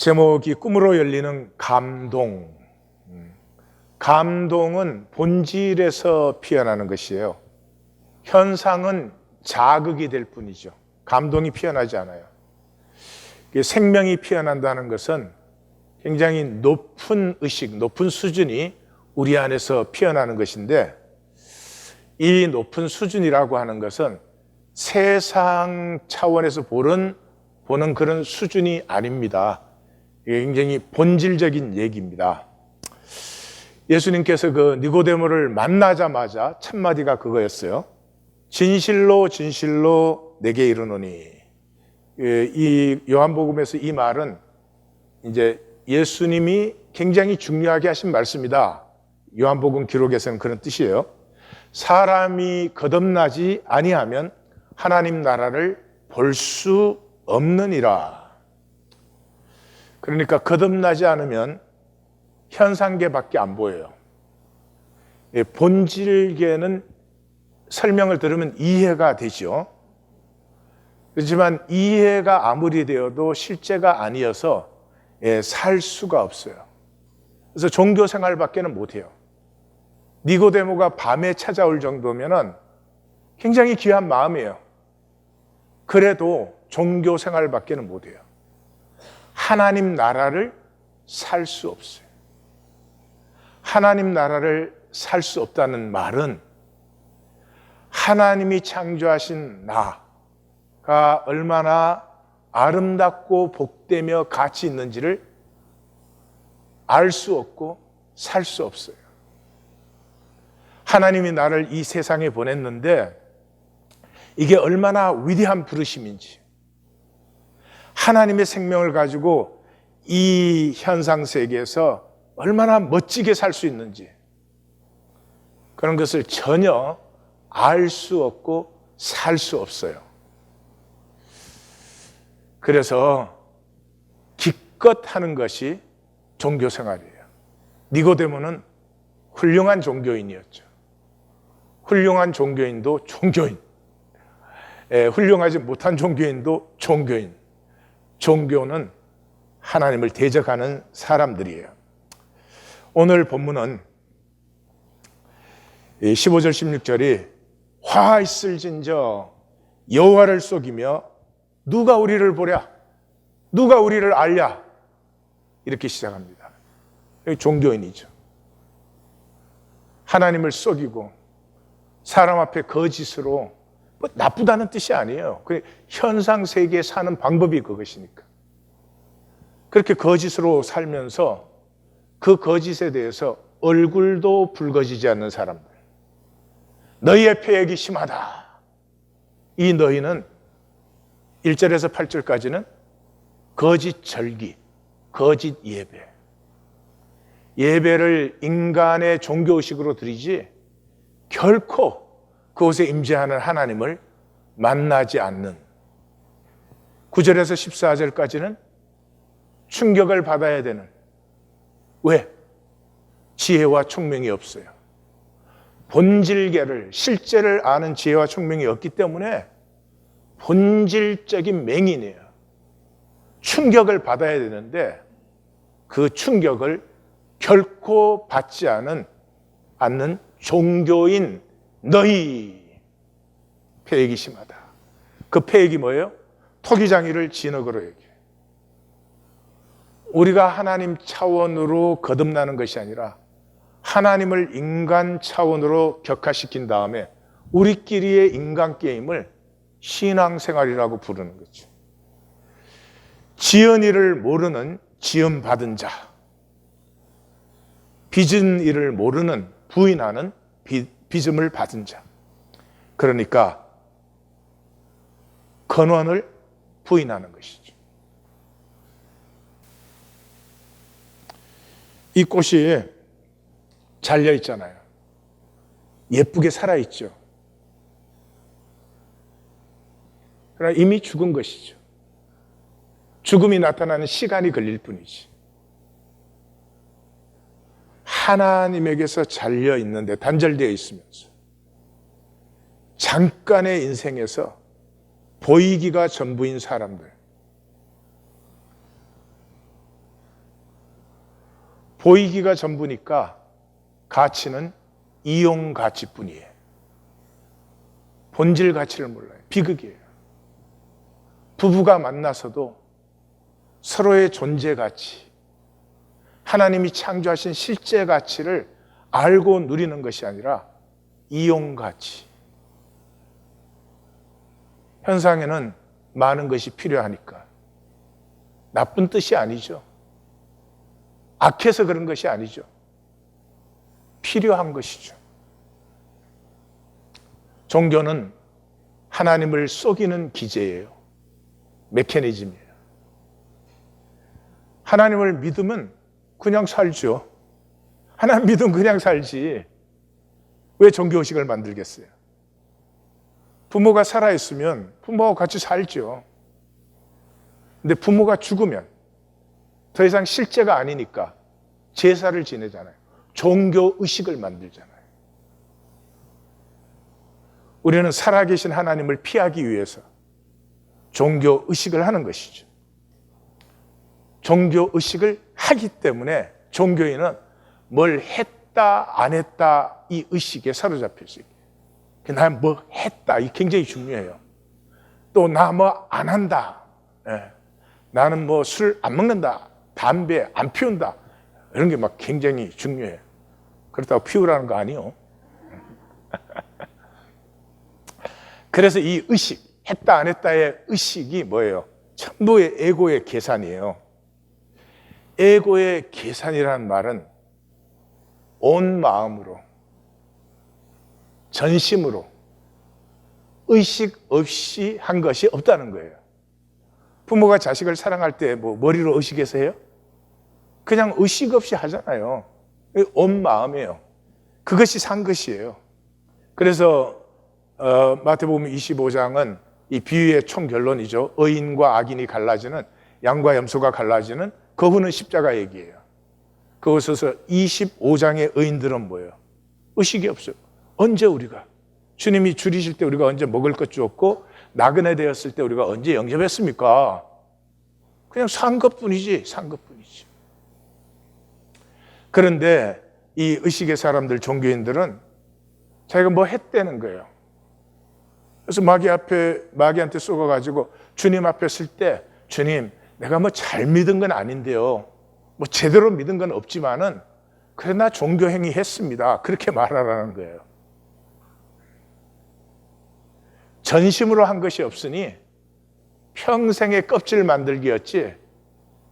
제목이 꿈으로 열리는 감동. 감동은 본질에서 피어나는 것이에요. 현상은 자극이 될 뿐이죠. 감동이 피어나지 않아요. 생명이 피어난다는 것은 굉장히 높은 의식, 높은 수준이 우리 안에서 피어나는 것인데, 이 높은 수준이라고 하는 것은 세상 차원에서 보는 그런 수준이 아닙니다. 이게 굉장히 본질적인 얘기입니다. 예수님께서 그 니고데모를 만나자마자 첫 마디가 그거였어요. 진실로 진실로 내게 이르노니. 이 요한복음에서 이 말은 이제 예수님이 굉장히 중요하게 하신 말씀이다. 요한복음 기록에서는 그런 뜻이에요. 사람이 거듭나지 아니하면 하나님 나라를 볼 수 없느니라. 그러니까 거듭나지 않으면 현상계밖에 안 보여요. 본질계는 설명을 들으면 이해가 되죠. 그렇지만 이해가 아무리 되어도 실제가 아니어서 살 수가 없어요. 그래서 종교 생활밖에는 못해요. 니고데모가 밤에 찾아올 정도면은 굉장히 귀한 마음이에요. 그래도 종교 생활밖에는 못해요. 하나님 나라를 살 수 없어요. 하나님 나라를 살 수 없다는 말은 하나님이 창조하신 나가 얼마나 아름답고 복되며 가치 있는지를 알 수 없고 살 수 없어요. 하나님이 나를 이 세상에 보냈는데 이게 얼마나 위대한 부르심인지, 하나님의 생명을 가지고 이 현상 세계에서 얼마나 멋지게 살 수 있는지, 그런 것을 전혀 알 수 없고 살 수 없어요. 그래서 기껏 하는 것이 종교 생활이에요. 니고데모는 훌륭한 종교인이었죠. 훌륭한 종교인도 종교인, 훌륭하지 못한 종교인도 종교인. 종교는 하나님을 대적하는 사람들이에요. 오늘 본문은 15절 16절이 화 있을진저 여호와를 속이며 누가 우리를 보랴, 누가 우리를 알랴, 이렇게 시작합니다. 종교인이죠. 하나님을 속이고 사람 앞에 거짓으로, 뭐 나쁘다는 뜻이 아니에요. 현상 세계에 사는 방법이 그것이니까. 그렇게 거짓으로 살면서 그 거짓에 대해서 얼굴도 붉어지지 않는 사람들. 너희의 패역이 심하다. 이 너희는 1절에서 8절까지는 거짓 절기, 거짓 예배. 예배를 인간의 종교의식으로 드리지 결코 그곳에 임재하는 하나님을 만나지 않는. 9절에서 14절까지는 충격을 받아야 되는. 왜? 지혜와 총명이 없어요. 본질계를, 실제를 아는 지혜와 총명이 없기 때문에 본질적인 맹인이에요. 충격을 받아야 되는데 그 충격을 결코 받지 않는 종교인 너희 패역이 심하다. 그 패역이 뭐예요? 토기장이를 진흙으로 얘기해요. 우리가 하나님 차원으로 거듭나는 것이 아니라 하나님을 인간 차원으로 격화시킨 다음에 우리끼리의 인간 게임을 신앙생활이라고 부르는 거죠. 지은 일을 모르는 지음 받은 자, 빚은 일을 모르는 부인하는 빚음을 받은 자. 그러니까 근원을 부인하는 것이죠. 이 꽃이 잘려 있잖아요. 예쁘게 살아있죠. 그러나 이미 죽은 것이죠. 죽음이 나타나는 시간이 걸릴 뿐이지. 하나님에게서 잘려 있는데, 단절되어 있으면서 잠깐의 인생에서 보이기가 전부인 사람들, 보이기가 전부니까 가치는 이용 가치뿐이에요. 본질 가치를 몰라요. 비극이에요. 부부가 만나서도 서로의 존재 가치, 하나님이 창조하신 실제 가치를 알고 누리는 것이 아니라 이용 가치. 현상에는 많은 것이 필요하니까. 나쁜 뜻이 아니죠. 악해서 그런 것이 아니죠. 필요한 것이죠. 종교는 하나님을 속이는 기제예요. 메커니즘이에요. 하나님을 믿으면 그냥 살죠. 하나님 믿으면 그냥 살지. 왜 종교의식을 만들겠어요? 부모가 살아있으면 부모와 같이 살죠. 근데 부모가 죽으면 더 이상 실제가 아니니까 제사를 지내잖아요. 종교의식을 만들잖아요. 우리는 살아계신 하나님을 피하기 위해서 종교의식을 하는 것이죠. 종교의식을 하기 때문에 종교인은 뭘 했다 안 했다 이 의식에 사로잡힐 수 있어요. 나 뭐 했다 이 굉장히 중요해요. 또 나 뭐 안 한다. 나는 뭐 술 안 먹는다. 담배 안 피운다. 이런 게 막 굉장히 중요해요. 그렇다고 피우라는 거 아니에요. 그래서 이 의식, 했다 안 했다의 의식이 뭐예요? 전부의 에고의 계산이에요. 에고의 계산이라는 말은 온 마음으로, 전심으로, 의식 없이 한 것이 없다는 거예요. 부모가 자식을 사랑할 때 뭐 머리로 의식해서 해요? 그냥 의식 없이 하잖아요. 온 마음이에요. 그것이 산 것이에요. 그래서 마태복음 25장은 이 비유의 총결론이죠. 의인과 악인이 갈라지는, 양과 염소가 갈라지는 거부는 십자가 얘기예요. 그것에서 25장의 의인들은 뭐예요? 의식이 없어요. 언제 우리가 주님이 줄이실 때 우리가 언제 먹을 것 주었고 나그네 되었을 때 우리가 언제 영접했습니까? 그냥 산 것뿐이지, 산 것뿐이지. 그런데 이 의식의 사람들, 종교인들은 자기가 뭐 했다는 거예요. 그래서 마귀한테 쏘가가지고 주님 앞에 쓸 때, 주님, 내가 뭐 잘 믿은 건 아닌데요. 뭐 제대로 믿은 건 없지만은, 그래, 나 종교행위 했습니다. 그렇게 말하라는 거예요. 전심으로 한 것이 없으니 평생의 껍질 만들기였지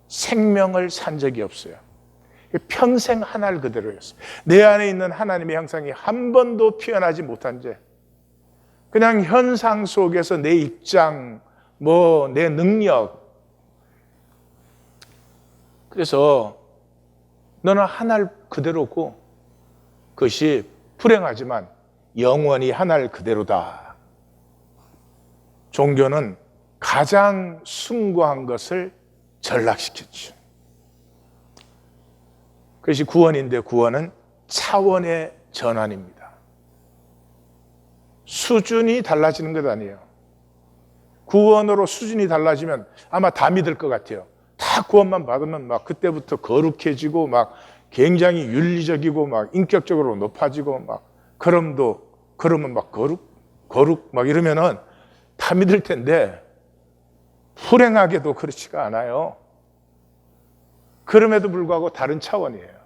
생명을 산 적이 없어요. 평생 하나를 그대로였어요. 내 안에 있는 하나님의 형상이 한 번도 피어나지 못한 죄. 그냥 현상 속에서 내 입장, 뭐 내 능력. 그래서 너는 하나를 그대로고 그것이 불행하지만 영원히 하나를 그대로다. 종교는 가장 숭고한 것을 전락시켰죠. 그것이 구원인데 구원은 차원의 전환입니다. 수준이 달라지는 것 아니에요. 구원으로 수준이 달라지면 아마 다 믿을 것 같아요. 다 구원만 받으면 막 그때부터 거룩해지고 막 굉장히 윤리적이고 막 인격적으로 높아지고 막 그러면 막 거룩 막 이러면은 다 믿을 텐데 불행하게도 그렇지가 않아요. 그럼에도 불구하고 다른 차원이에요.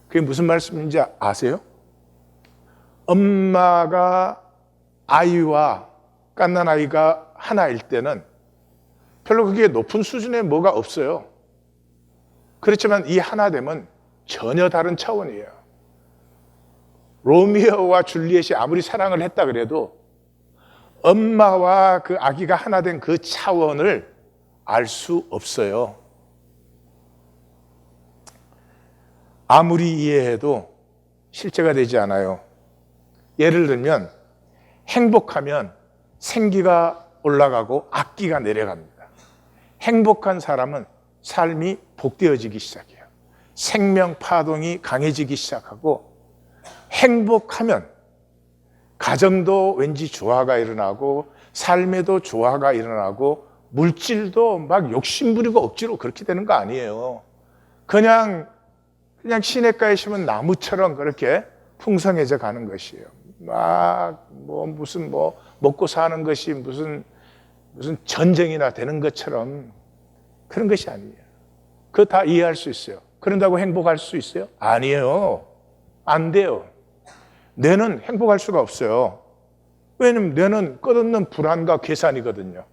그게 무슨 말씀인지 아세요? 엄마가 아이와 갓난 아이가 하나일 때는 별로 그게 높은 수준에 뭐가 없어요. 그렇지만 이 하나됨은 전혀 다른 차원이에요. 로미오와 줄리엣이 아무리 사랑을 했다 그래도 엄마와 그 아기가 하나 된 그 차원을 알 수 없어요. 아무리 이해해도 실제가 되지 않아요. 예를 들면 행복하면 생기가 올라가고 악기가 내려갑니다. 행복한 사람은 삶이 복되어지기 시작해요. 생명 파동이 강해지기 시작하고 행복하면 가정도 왠지 조화가 일어나고 삶에도 조화가 일어나고 물질도 막 욕심부리고 억지로 그렇게 되는 거 아니에요. 그냥 그냥 시냇가에 심은 나무처럼 그렇게 풍성해져 가는 것이에요. 막 무슨 먹고 사는 것이 무슨 전쟁이나 되는 것처럼 그런 것이 아니에요. 그거 다 이해할 수 있어요. 그런다고 행복할 수 있어요? 아니에요. 안 돼요. 뇌는 행복할 수가 없어요. 왜냐면 뇌는 끝없는 불안과 계산이거든요.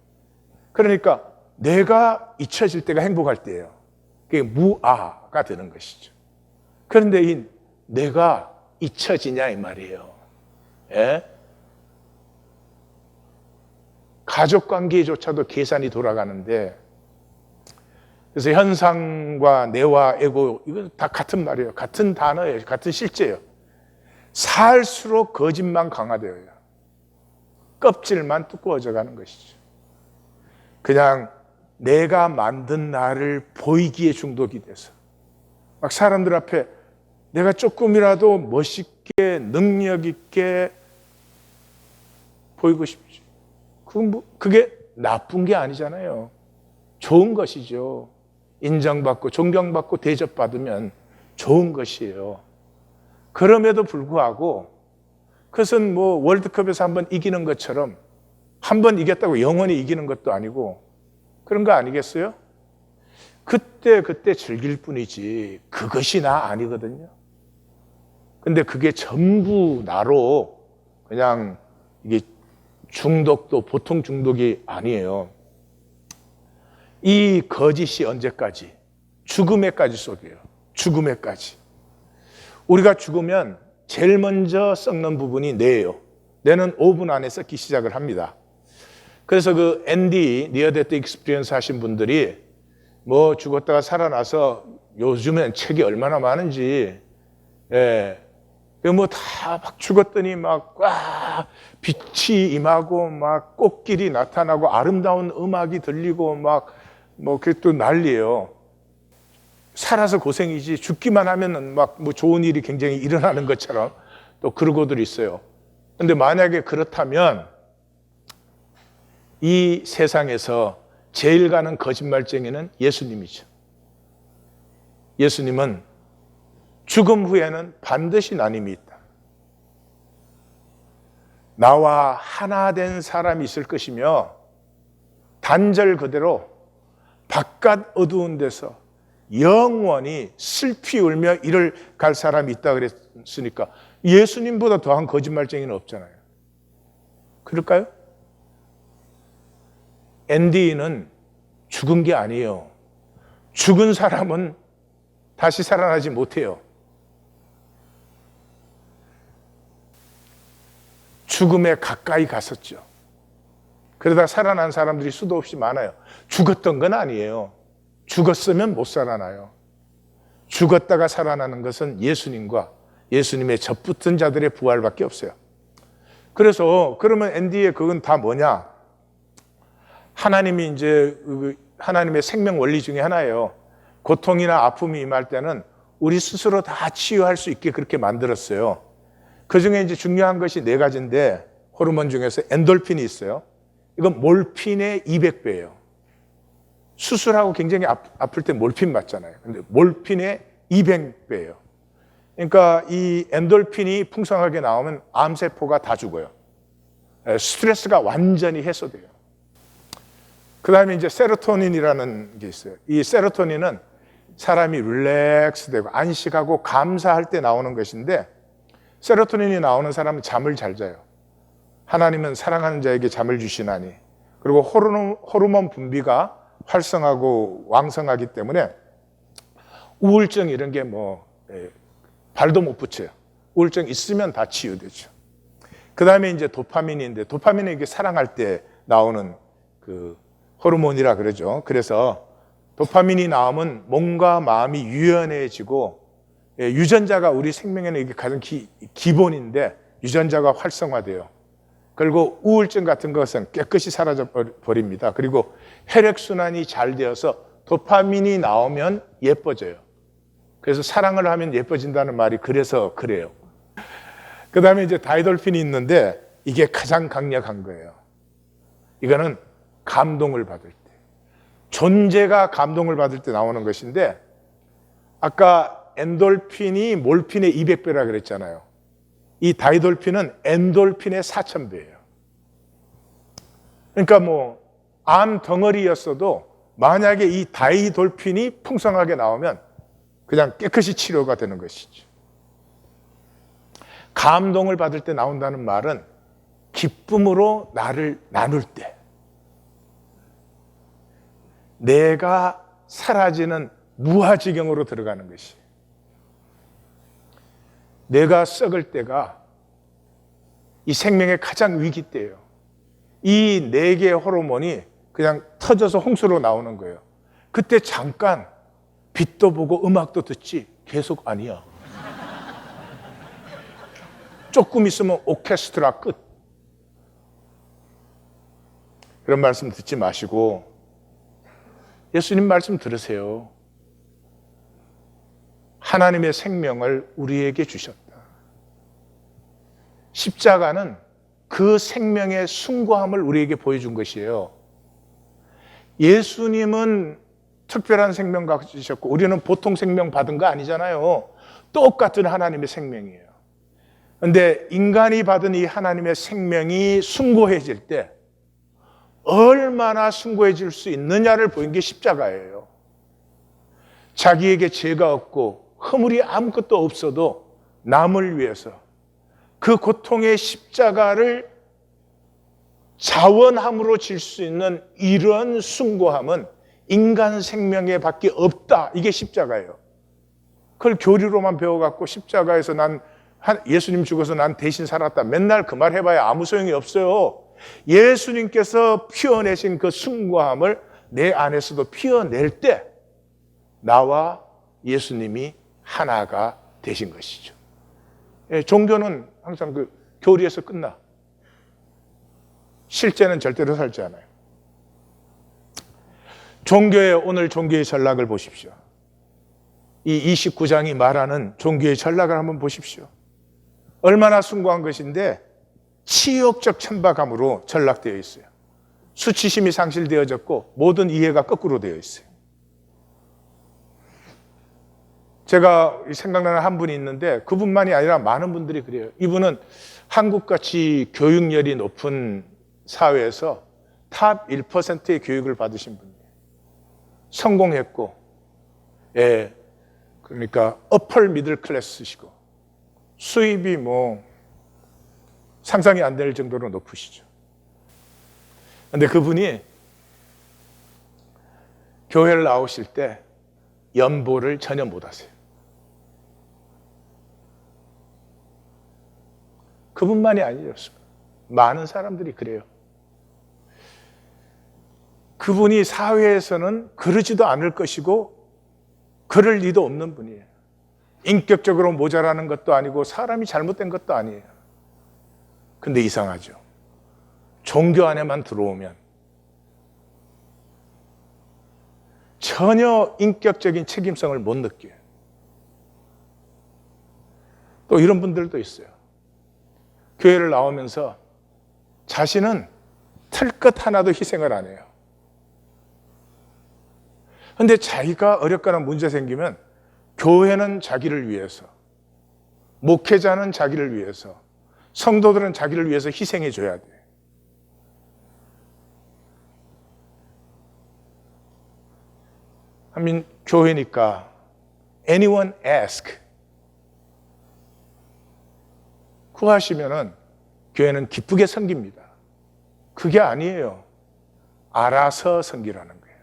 그러니까 내가 잊혀질 때가 행복할 때예요. 그게 무아가 되는 것이죠. 그런데 이 내가 잊혀지냐 이 말이에요. 예? 가족 관계조차도 계산이 돌아가는데, 그래서 현상과 뇌와 에고 이거 다 같은 말이에요. 같은 단어예요. 같은 실제예요. 살수록 거짓만 강화되어요. 껍질만 두꺼워져 가는 것이죠. 그냥 내가 만든 나를 보이기에 중독이 돼서 막 사람들 앞에 내가 조금이라도 멋있게 능력 있게 보이고 싶죠. 그게 나쁜 게 아니잖아요. 좋은 것이죠. 인정받고 존경받고 대접받으면 좋은 것이에요. 그럼에도 불구하고 그것은 월드컵에서 한번 이기는 것처럼 한 번 이겼다고 영원히 이기는 것도 아니고 그런 거 아니겠어요? 그때 즐길 뿐이지 그것이 나 아니거든요. 근데 그게 전부 나로 그냥 이게 중독도 보통 중독이 아니에요. 이 거짓이 언제까지? 죽음에까지 쏟아요. 죽음에까지. 우리가 죽으면 제일 먼저 썩는 부분이 뇌예요. 뇌는 5분 안에 썩기 시작을 합니다. 그래서 그 앤디 니어 데스 익스피리언스 하신 분들이 죽었다가 살아나서 요즘엔 책이 얼마나 많은지, 다 막 죽었더니 빛이 임하고 꽃길이 나타나고 아름다운 음악이 들리고 그게 또 난리예요. 살아서 고생이지 죽기만 하면은 좋은 일이 굉장히 일어나는 것처럼 또 그러고들 있어요. 근데 만약에 그렇다면 이 세상에서 제일 가는 거짓말쟁이는 예수님이죠. 예수님은 죽음 후에는 반드시 나님이 있다. 나와 하나 된 사람이 있을 것이며 단절 그대로 바깥 어두운 데서 영원히 슬피 울며 이를 갈 사람이 있다 그랬으니까 예수님보다 더한 거짓말쟁이는 없잖아요. 그럴까요? 앤디는 죽은 게 아니에요. 죽은 사람은 다시 살아나지 못해요. 죽음에 가까이 갔었죠. 그러다 살아난 사람들이 수도 없이 많아요. 죽었던 건 아니에요. 죽었으면 못 살아나요. 죽었다가 살아나는 것은 예수님과 예수님의 접붙은 자들의 부활밖에 없어요. 그래서 그러면 앤디의 그건 다 뭐냐? 하나님이 이제 하나님의 생명 원리 중에 하나예요. 고통이나 아픔이 임할 때는 우리 스스로 다 치유할 수 있게 그렇게 만들었어요. 그 중에 이제 중요한 것이 4가지인데 호르몬 중에서 엔돌핀이 있어요. 이건 몰핀의 200배예요. 수술하고 굉장히 아플 때 몰핀 맞잖아요. 근데 몰핀의 200배예요. 그러니까 이 엔돌핀이 풍성하게 나오면 암세포가 다 죽어요. 스트레스가 완전히 해소돼요. 그 다음에 이제 세로토닌이라는 게 있어요. 이 세로토닌은 사람이 릴렉스되고 안식하고 감사할 때 나오는 것인데 세로토닌이 나오는 사람은 잠을 잘 자요. 하나님은 사랑하는 자에게 잠을 주시나니. 그리고 호르몬 분비가 활성하고 왕성하기 때문에 우울증 이런 게 발도 못 붙여요. 우울증 있으면 다 치유되죠. 그 다음에 이제 도파민인데 도파민은 이게 사랑할 때 나오는 그 호르몬이라 그러죠. 그래서 도파민이 나오면 몸과 마음이 유연해지고 유전자가 우리 생명에는 이게 가장 기본인데 유전자가 활성화돼요. 그리고 우울증 같은 것은 깨끗이 사라져 버립니다. 그리고 혈액순환이 잘 되어서 도파민이 나오면 예뻐져요. 그래서 사랑을 하면 예뻐진다는 말이 그래서 그래요. 그 다음에 이제 다이돌핀이 있는데 이게 가장 강력한 거예요. 이거는 감동을 받을 때. 존재가 감동을 받을 때 나오는 것인데 아까 엔돌핀이 몰핀의 200배라 그랬잖아요. 이 다이돌핀은 엔돌핀의 4000배예요. 그러니까 뭐 암 덩어리였어도 만약에 이 다이돌핀이 풍성하게 나오면 그냥 깨끗이 치료가 되는 것이죠. 감동을 받을 때 나온다는 말은 기쁨으로 나를 나눌 때 내가 사라지는 무아지경으로 들어가는 것이, 내가 썩을 때가 이 생명의 가장 위기 때예요. 이 4개의 호르몬이 그냥 터져서 홍수로 나오는 거예요. 그때 잠깐 빛도 보고 음악도 듣지 계속 아니야. 조금 있으면 오케스트라 끝. 그런 말씀 듣지 마시고 예수님 말씀 들으세요. 하나님의 생명을 우리에게 주셨다. 십자가는 그 생명의 숭고함을 우리에게 보여준 것이에요. 예수님은 특별한 생명 가지셨고 우리는 보통 생명 받은 거 아니잖아요. 똑같은 하나님의 생명이에요. 그런데 인간이 받은 이 하나님의 생명이 숭고해질 때 얼마나 숭고해질 수 있느냐를 보인 게 십자가예요. 자기에게 죄가 없고 허물이 아무것도 없어도 남을 위해서 그 고통의 십자가를 자원함으로 질 수 있는 이런 숭고함은 인간 생명에 밖에 없다. 이게 십자가예요. 그걸 교리로만 배워갖고 십자가에서 예수님 죽어서 난 대신 살았다. 맨날 그 말 해봐야 아무 소용이 없어요. 예수님께서 피워내신 그 숭고함을 내 안에서도 피워낼 때 나와 예수님이 하나가 되신 것이죠. 종교는 항상 그 교리에서 끝나. 실제는 절대로 살지 않아요. 오늘 종교의 전락을 보십시오. 이 29장이 말하는 종교의 전락을 한번 보십시오. 얼마나 숭고한 것인데 치욕적 천박함으로 전락되어 있어요. 수치심이 상실되어졌고 모든 이해가 거꾸로 되어 있어요. 제가 생각나는 한 분이 있는데 그분만이 아니라 많은 분들이 그래요. 이분은 한국같이 교육열이 높은 사회에서 탑 1%의 교육을 받으신 분이에요. 성공했고, 그러니까 어펄 미들 클래스시고 수입이 뭐 상상이 안 될 정도로 높으시죠. 그런데 그분이 교회를 나오실 때 연보를 전혀 못 하세요. 그분만이 아니었습니다. 많은 사람들이 그래요. 그분이 사회에서는 그러지도 않을 것이고 그럴 리도 없는 분이에요. 인격적으로 모자라는 것도 아니고 사람이 잘못된 것도 아니에요. 근데 이상하죠. 종교 안에만 들어오면 전혀 인격적인 책임성을 못 느껴요. 또 이런 분들도 있어요. 교회를 나오면서 자신은 틀 것 하나도 희생을 안 해요. 그런데 자기가 어렵거나 문제 생기면 교회는 자기를 위해서, 목회자는 자기를 위해서, 성도들은 자기를 위해서 희생해 줘야 돼. 교회니까 anyone ask 구하시면은 교회는 기쁘게 섬깁니다. 그게 아니에요. 알아서 섬기라는 거예요.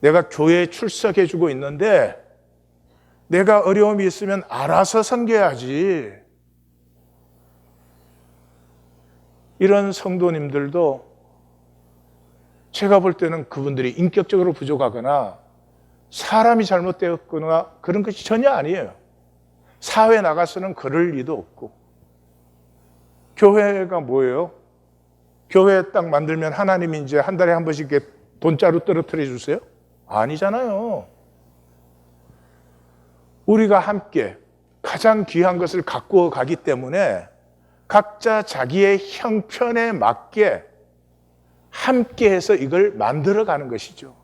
내가 교회에 출석해 주고 있는데 내가 어려움이 있으면 알아서 섬겨야지. 이런 성도님들도 제가 볼 때는 그분들이 인격적으로 부족하거나 사람이 잘못되었거나 그런 것이 전혀 아니에요. 사회에 나가서는 그럴 리도 없고. 교회가 뭐예요? 교회 딱 만들면 하나님이 이제 한 달에 한 번씩 돈자루 떨어뜨려 주세요? 아니잖아요. 우리가 함께 가장 귀한 것을 갖고 가기 때문에 각자 자기의 형편에 맞게 함께해서 이걸 만들어가는 것이죠.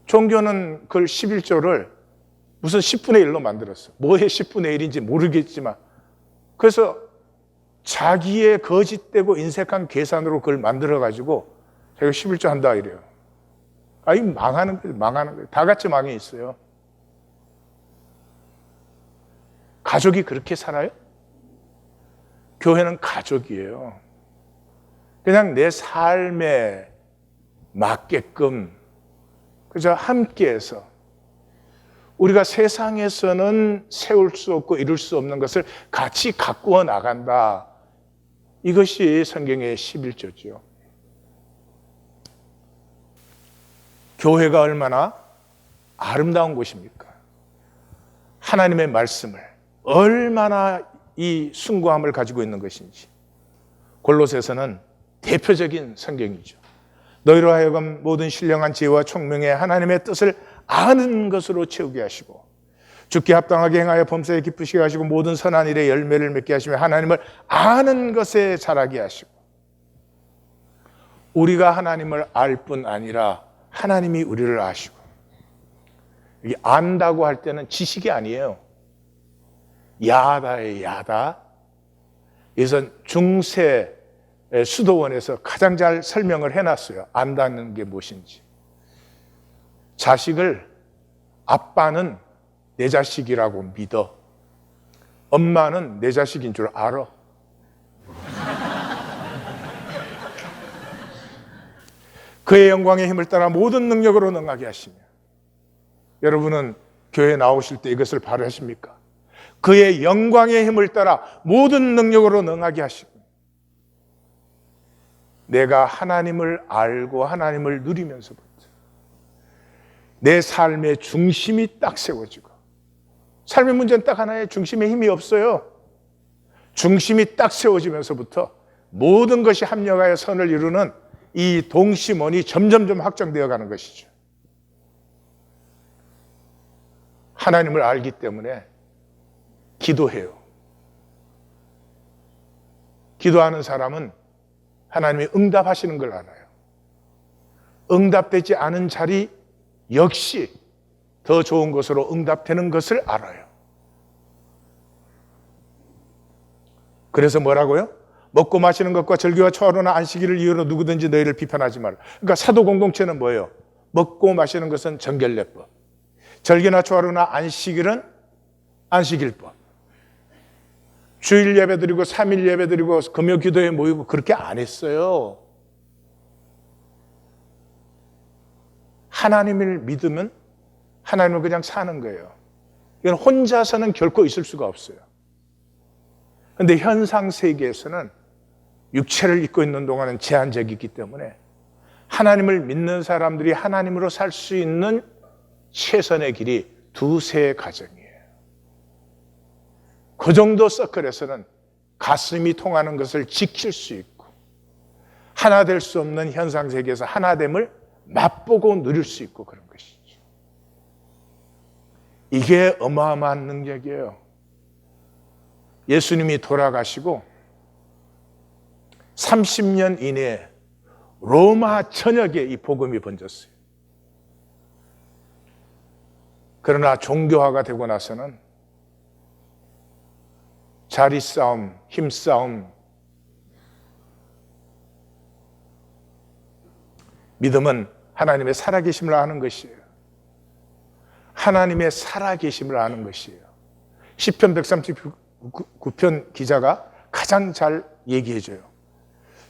종교는 그 11조를 무슨 10분의 1로 만들었어. 뭐의 10분의 1인지 모르겠지만. 그래서 자기의 거짓되고 인색한 계산으로 그걸 만들어가지고 자기가 11조 한다 이래요. 아, 이 망하는 거예요. 망하는 거예요. 다 같이 망해 있어요. 가족이 그렇게 살아요? 교회는 가족이에요. 그냥 내 삶에 맞게끔 그저 함께해서 우리가 세상에서는 세울 수 없고 이룰 수 없는 것을 같이 가꾸어 나간다. 이것이 성경의 11조죠. 교회가 얼마나 아름다운 곳입니까? 하나님의 말씀을 얼마나 이 숭고함을 가지고 있는 것인지. 골로새서는 대표적인 성경이죠. 너희로 하여금 모든 신령한 지혜와 총명에 하나님의 뜻을 아는 것으로 채우게 하시고 주께 합당하게 행하여 범사에 기쁘시게 하시고 모든 선한 일에 열매를 맺게 하시며 하나님을 아는 것에 자라게 하시고. 우리가 하나님을 알 뿐 아니라 하나님이 우리를 아시고. 이게 안다고 할 때는 지식이 아니에요. 야다의 야다. 그래서 중세 수도원에서 가장 잘 설명을 해놨어요. 안다는 게 무엇인지. 자식을 아빠는 내 자식이라고 믿어. 엄마는 내 자식인 줄 알아. 그의 영광의 힘을 따라 모든 능력으로 능하게 하시며. 여러분은 교회에 나오실 때 이것을 바라십니까? 그의 영광의 힘을 따라 모든 능력으로 능하게 하시고. 내가 하나님을 알고 하나님을 누리면서부터 내 삶의 중심이 딱 세워지고. 삶의 문제는 딱 하나의 중심에 힘이 없어요. 중심이 딱 세워지면서부터 모든 것이 합력하여 선을 이루는 이 동심원이 점점점 확장되어 가는 것이죠. 하나님을 알기 때문에 기도해요. 기도하는 사람은 하나님이 응답하시는 걸 알아요. 응답되지 않은 자리 역시 더 좋은 것으로 응답되는 것을 알아요. 그래서 뭐라고요? 먹고 마시는 것과 절기와 초하루나 안식일을 이유로 누구든지 너희를 비판하지 마라. 그러니까 사도 공동체는 뭐예요? 먹고 마시는 것은 정결례법, 절기나 초하루나 안식일은 안식일법. 주일 예배 드리고 3일 예배 드리고 금요 기도에 모이고 그렇게 안 했어요. 하나님을 믿으면 하나님을 그냥 사는 거예요. 이건 혼자서는 결코 있을 수가 없어요. 그런데 현상 세계에서는 육체를 입고 있는 동안은 제한적이기 때문에 하나님을 믿는 사람들이 하나님으로 살 수 있는 최선의 길이 두세 가정이에요. 그 정도 서클에서는 가슴이 통하는 것을 지킬 수 있고 하나 될 수 없는 현상 세계에서 하나됨을 맛보고 누릴 수 있고 그런 것이죠. 이게 어마어마한 능력이에요. 예수님이 돌아가시고 30년 이내에 로마 전역에 이 복음이 번졌어요. 그러나 종교화가 되고 나서는 자리싸움, 힘싸움, 믿음은 하나님의 살아계심을 아는 것이에요. 하나님의 살아계심을 아는 것이에요. 시편 139편 기자가 가장 잘 얘기해줘요.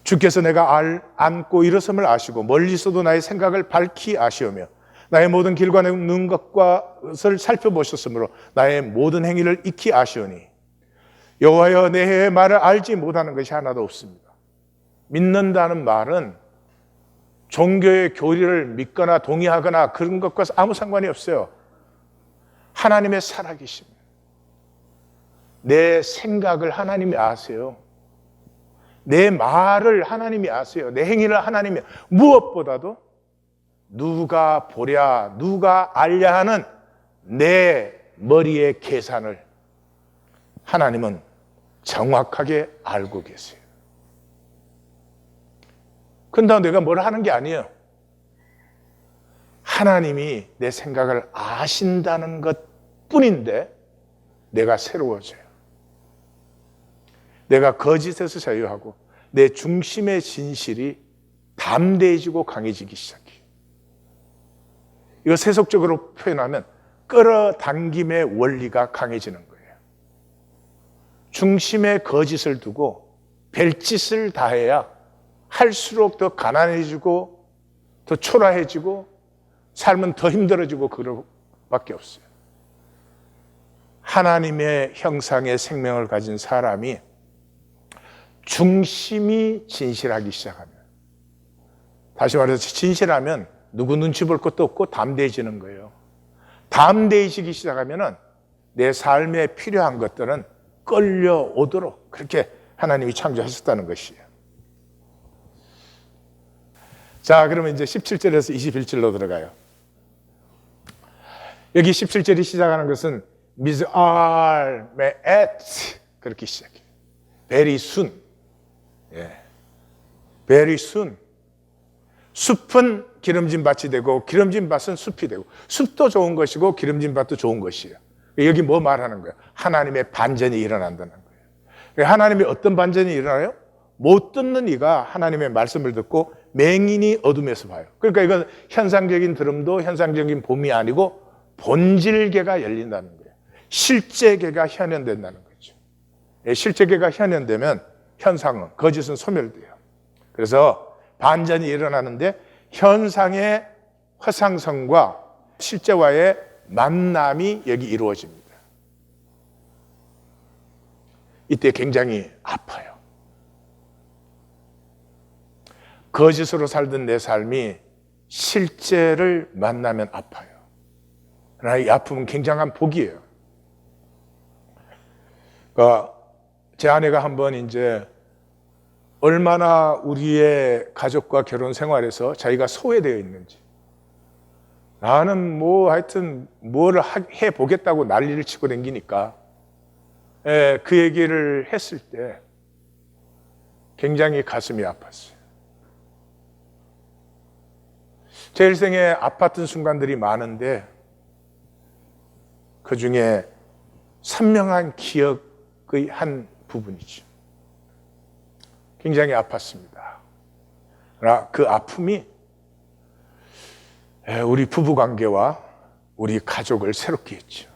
주께서 내가 안고 일어섬을 아시고 멀리서도 나의 생각을 밝히 아시오며 나의 모든 길과 는 것을 살펴보셨으므로 나의 모든 행위를 익히 아시오니 여호와여 내 말을 알지 못하는 것이 하나도 없습니다. 믿는다는 말은 종교의 교리를 믿거나 동의하거나 그런 것과 아무 상관이 없어요. 하나님의 살아계심. 내 생각을 하나님이 아세요. 내 말을 하나님이 아세요. 내 행위를 하나님이 무엇보다도 누가 보랴 누가 알랴 하는 내 머리의 계산을 하나님은 정확하게 알고 계세요. 그런데 내가 뭘 하는 게 아니에요. 하나님이 내 생각을 아신다는 것 뿐인데 내가 새로워져요. 내가 거짓에서 자유하고 내 중심의 진실이 담대해지고 강해지기 시작해요. 이거 세속적으로 표현하면 끌어당김의 원리가 강해지는 거예요. 중심에 거짓을 두고 별짓을 다해야 할수록 더 가난해지고 더 초라해지고 삶은 더 힘들어지고 그럴 밖에 없어요. 하나님의 형상의 생명을 가진 사람이 중심이 진실하기 시작하면, 다시 말해서 진실하면 누구 눈치 볼 것도 없고 담대해지는 거예요. 담대해지기 시작하면 내 삶에 필요한 것들은 끌려오도록 그렇게 하나님이 창조하셨다는 것이에요. 자, 그러면 이제 17절에서 21절로 들어가요. 여기 17절이 시작하는 것은 미즈알 메엣 그렇게 시작해요. very soon. 예. very soon. 숲은 기름진 밭이 되고 기름진 밭은 숲이 되고, 숲도 좋은 것이고 기름진 밭도 좋은 것이에요. 여기 뭐 말하는 거예요? 하나님의 반전이 일어난다는 거예요. 하나님의 어떤 반전이 일어나요? 못 듣는 이가 하나님의 말씀을 듣고 맹인이 어둠에서 봐요. 그러니까 이건 현상적인 들음도 현상적인 봄이 아니고 본질계가 열린다는 거예요. 실제계가 현현된다는 거죠. 실제계가 현현되면 현상은, 거짓은 소멸돼요. 그래서 반전이 일어나는데 현상의 화상성과 실제와의 만남이 여기 이루어집니다. 이때 굉장히 아파요. 거짓으로 살던 내 삶이 실제를 만나면 아파요. 그러나 이 아픔은 굉장한 복이에요. 그러니까 제 아내가 한번 이제 얼마나 우리의 가족과 결혼 생활에서 자기가 소외되어 있는지, 나는 뭐 하여튼 뭘 해보겠다고 난리를 치고 다니니까 그 얘기를 했을 때 굉장히 가슴이 아팠어요. 제 일생에 아팠던 순간들이 많은데 그 중에 선명한 기억의 한 부분이죠. 굉장히 아팠습니다. 그러나 그 아픔이 우리 부부 관계와 우리 가족을 새롭게 했죠.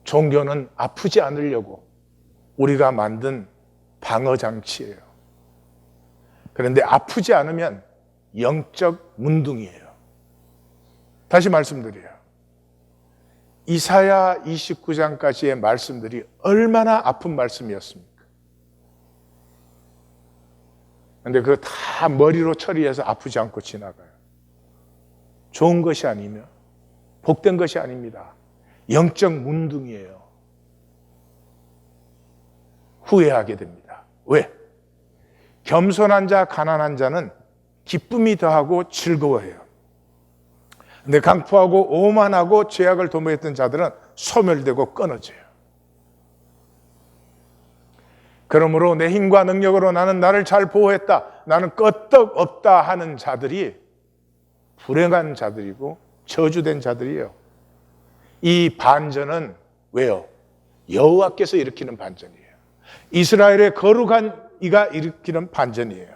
종교는 아프지 않으려고 우리가 만든 방어장치예요. 그런데 아프지 않으면 영적 문둥이에요. 다시 말씀드려요. 이사야 29장까지의 말씀들이 얼마나 아픈 말씀이었습니까? 그런데 그거 다 머리로 처리해서 아프지 않고 지나가요. 좋은 것이 아니며 복된 것이 아닙니다. 영적 문둥이에요. 후회하게 됩니다. 왜? 겸손한 자, 가난한 자는 기쁨이 더하고 즐거워해요. 근데 강포하고 오만하고 죄악을 도모했던 자들은 소멸되고 끊어져요. 그러므로 내 힘과 능력으로 나는 나를 잘 보호했다, 나는 끄떡없다 하는 자들이 불행한 자들이고 저주된 자들이에요. 이 반전은 왜요? 여호와께서 일으키는 반전이에요. 이스라엘의 거룩한 이가 일으키는 반전이에요.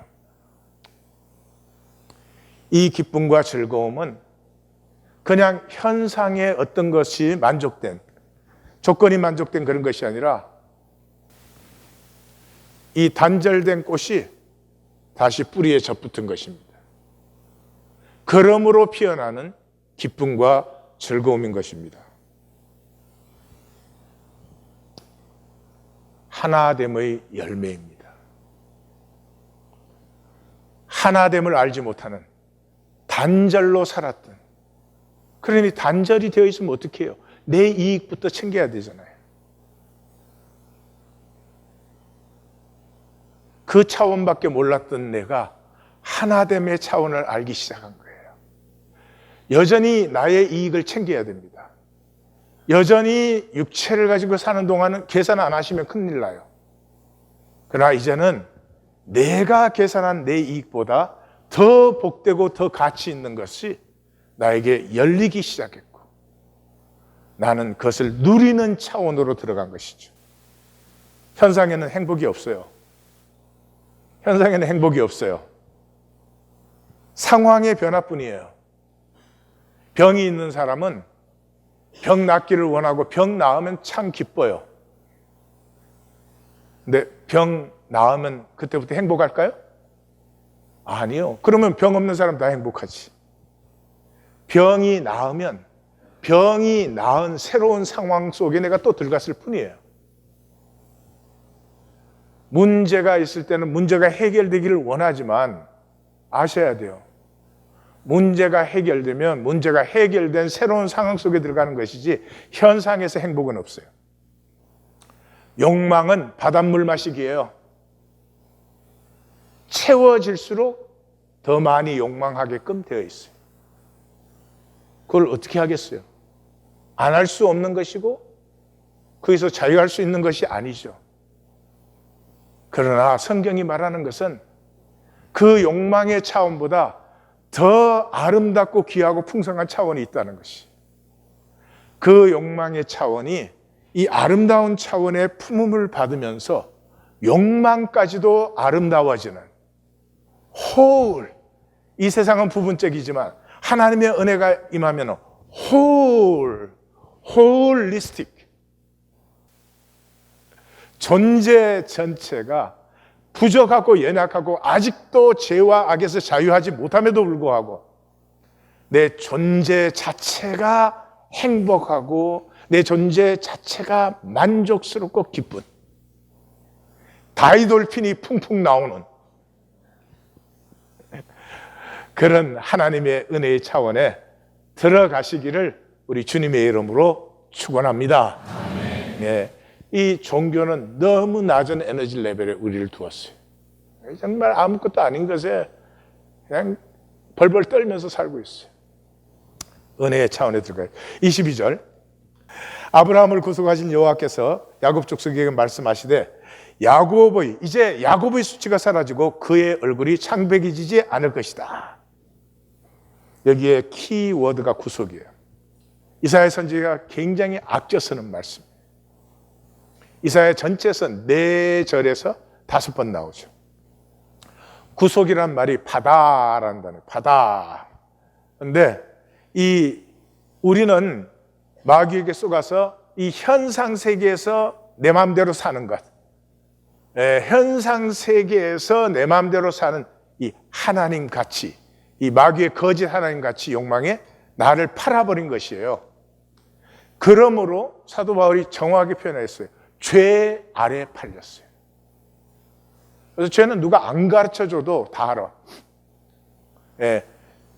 이 기쁨과 즐거움은 그냥 현상의 어떤 것이 만족된, 조건이 만족된 그런 것이 아니라 이 단절된 꽃이 다시 뿌리에 접붙은 것입니다. 그러므로 피어나는 기쁨과 즐거움인 것입니다. 하나됨의 열매입니다. 하나됨을 알지 못하는, 단절로 살았던, 그러니 단절이 되어 있으면 어떻게 해요? 내 이익부터 챙겨야 되잖아요. 그 차원밖에 몰랐던 내가 하나됨의 차원을 알기 시작한 거예요. 여전히 나의 이익을 챙겨야 됩니다. 여전히 육체를 가지고 사는 동안은 계산 안 하시면 큰일 나요. 그러나 이제는 내가 계산한 내 이익보다 더 복되고 더 가치 있는 것이 나에게 열리기 시작했고 나는 그것을 누리는 차원으로 들어간 것이죠. 현상에는 행복이 없어요. 현상에는 행복이 없어요. 상황의 변화뿐이에요. 병이 있는 사람은 병 낫기를 원하고 병 나으면 참 기뻐요. 근데 병 나으면 그때부터 행복할까요? 아니요. 그러면 병 없는 사람 다 행복하지. 병이 나으면 병이 나은 새로운 상황 속에 내가 또 들어갔을 뿐이에요. 문제가 있을 때는 문제가 해결되기를 원하지만 아셔야 돼요. 문제가 해결되면 문제가 해결된 새로운 상황 속에 들어가는 것이지 현상에서 행복은 없어요. 욕망은 바닷물 마시기예요. 채워질수록 더 많이 욕망하게끔 되어 있어요. 그걸 어떻게 하겠어요? 안 할 수 없는 것이고 거기서 자유할 수 있는 것이 아니죠. 그러나 성경이 말하는 것은 그 욕망의 차원보다 더 아름답고 귀하고 풍성한 차원이 있다는 것이, 그 욕망의 차원이 이 아름다운 차원의 품음을 받으면서 욕망까지도 아름다워지는 whole, 이 세상은 부분적이지만 하나님의 은혜가 임하면 holistic, 존재 전체가 부족하고 연약하고 아직도 죄와 악에서 자유하지 못함에도 불구하고 내 존재 자체가 행복하고 내 존재 자체가 만족스럽고 기쁜, 다이돌핀이 풍풍 나오는 그런 하나님의 은혜의 차원에 들어가시기를 우리 주님의 이름으로 축원합니다. 네. 이 종교는 너무 낮은 에너지 레벨에 우리를 두었어요. 정말 아무것도 아닌 것에 그냥 벌벌 떨면서 살고 있어요. 은혜의 차원에 들어가요. 22절, 아브라함을 구속하신 여호와께서 야곱 족속에게 말씀하시되 이제 야곱의 수치가 사라지고 그의 얼굴이 창백해지지 않을 것이다. 여기에 키워드가 구속이에요. 이사야 선지자가 굉장히 아껴 쓰는 말씀. 이사야 전체에서 4절에서 5번 나오죠. 구속이란 말이 바다라는 단어예요. 바다. 그런데 우리는 마귀에게 속아서 이 현상 세계에서 내 마음대로 사는 것, 현상 세계에서 내 마음대로 사는 이 하나님 가치, 이 마귀의 거짓 하나님 가치 욕망에 나를 팔아버린 것이에요. 그러므로 사도 바울이 정확하게 표현했어요. 죄 아래 팔렸어요. 그래서 죄는 누가 안 가르쳐줘도 다 알아.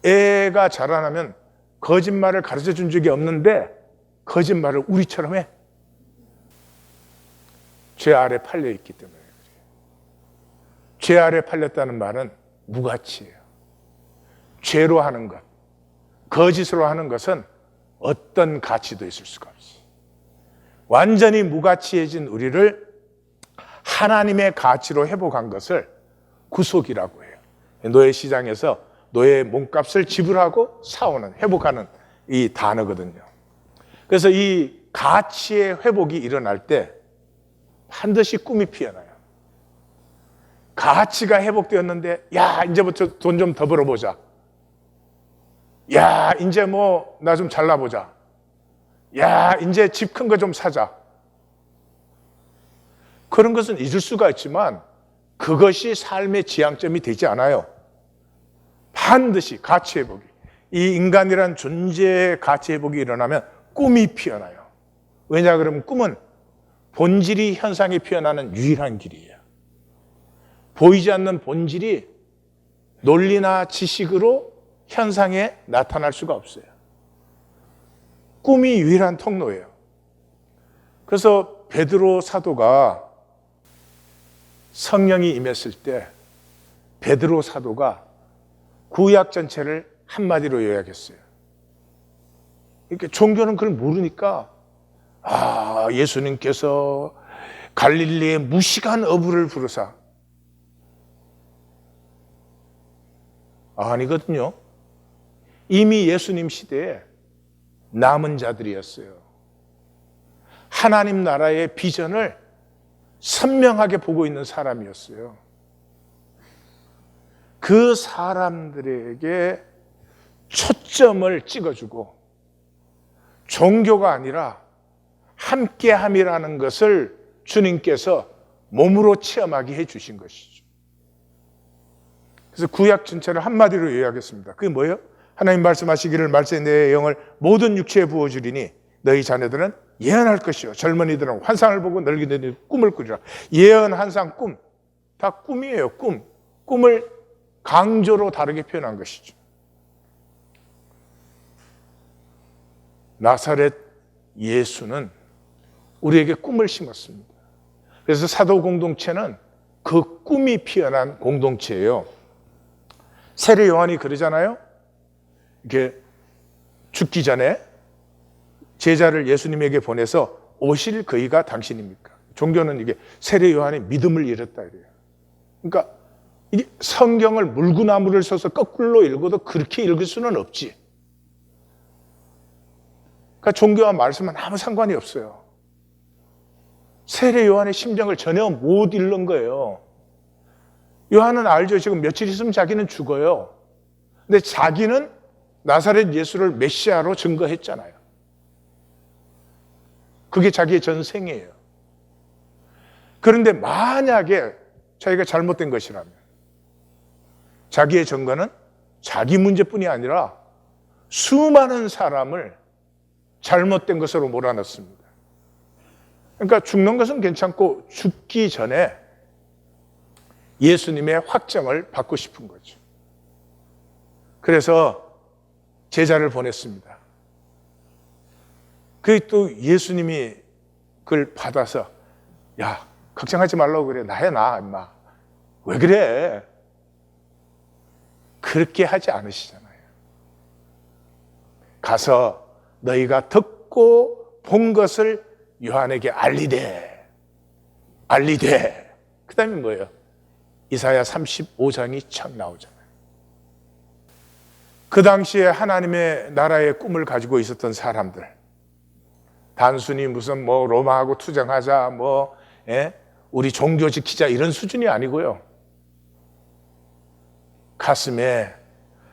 애가 자라나면 거짓말을 가르쳐준 적이 없는데 거짓말을 우리처럼 해. 죄 아래 팔려있기 때문에 그래요. 죄 아래 팔렸다는 말은 무가치예요. 죄로 하는 것, 거짓으로 하는 것은 어떤 가치도 있을 수가 없어요. 완전히 무가치해진 우리를 하나님의 가치로 회복한 것을 구속이라고 해요. 노예 시장에서 노예의 몸값을 지불하고 사오는, 회복하는 이 단어거든요. 그래서 이 가치의 회복이 일어날 때 반드시 꿈이 피어나요. 가치가 회복되었는데, 야, 이제부터 돈 좀 더 벌어보자. 야, 이제 나 좀 잘나보자. 야, 이제 집 큰 거 좀 사자. 그런 것은 있을 수가 있지만 그것이 삶의 지향점이 되지 않아요. 반드시 가치 회복이, 이 인간이란 존재의 가치 회복이 일어나면 꿈이 피어나요. 왜냐 그러면 꿈은 본질이 현상이 피어나는 유일한 길이에요. 보이지 않는 본질이 논리나 지식으로 현상에 나타날 수가 없어요. 꿈이 유일한 통로예요. 그래서 베드로 사도가 성령이 임했을 때 베드로 사도가 구약 전체를 한마디로 요약했어요. 이렇게 종교는 그걸 모르니까 예수님께서 갈릴리의 무식한 어부를 부르사, 아니거든요. 이미 예수님 시대에 남은 자들이었어요. 하나님 나라의 비전을 선명하게 보고 있는 사람이었어요. 그 사람들에게 초점을 찍어주고 종교가 아니라 함께함이라는 것을 주님께서 몸으로 체험하게 해주신 것이죠. 그래서 구약 전체를 한마디로 요약했습니다. 그게 뭐예요? 하나님 말씀하시기를 말세 내 영을 모든 육체에 부어주리니 너희 자녀들은 예언할 것이요 젊은이들은 환상을 보고 늙은이들은 꿈을 꾸리라. 예언, 환상, 꿈 다 꿈이에요. 꿈을 강조로 다르게 표현한 것이죠. 나사렛 예수는 우리에게 꿈을 심었습니다. 그래서 사도 공동체는 그 꿈이 피어난 공동체예요. 세례 요한이 그러잖아요. 이게 죽기 전에 제자를 예수님에게 보내서 오실 그이가 당신입니까? 종교는 이게 세례 요한이 믿음을 잃었다 이래요. 그러니까 이게 성경을 물구나무를 써서 거꾸로 읽어도 그렇게 읽을 수는 없지. 그러니까 종교와 말씀은 아무 상관이 없어요. 세례 요한의 심정을 전혀 못 읽는 거예요. 요한은 알죠. 지금 며칠 있으면 자기는 죽어요. 근데 자기는 나사렛 예수를 메시아로 증거했잖아요. 그게 자기의 전생이에요. 그런데 만약에 자기가 잘못된 것이라면 자기의 증거는 자기 문제뿐이 아니라 수많은 사람을 잘못된 것으로 몰아넣습니다. 그러니까 죽는 것은 괜찮고 죽기 전에 예수님의 확정을 받고 싶은 거죠. 그래서 제자를 보냈습니다. 그 또 예수님이 그걸 받아서 야, 걱정하지 말라고 그래. 나야 나 임마. 왜 그래? 그렇게 하지 않으시잖아요. 가서 너희가 듣고 본 것을 요한에게 알리되. 그 다음에 뭐예요? 이사야 35장이 착 나오잖아요. 그 당시에 하나님의 나라의 꿈을 가지고 있었던 사람들, 단순히 무슨 로마하고 투쟁하자, 우리 종교 지키자 이런 수준이 아니고요. 가슴에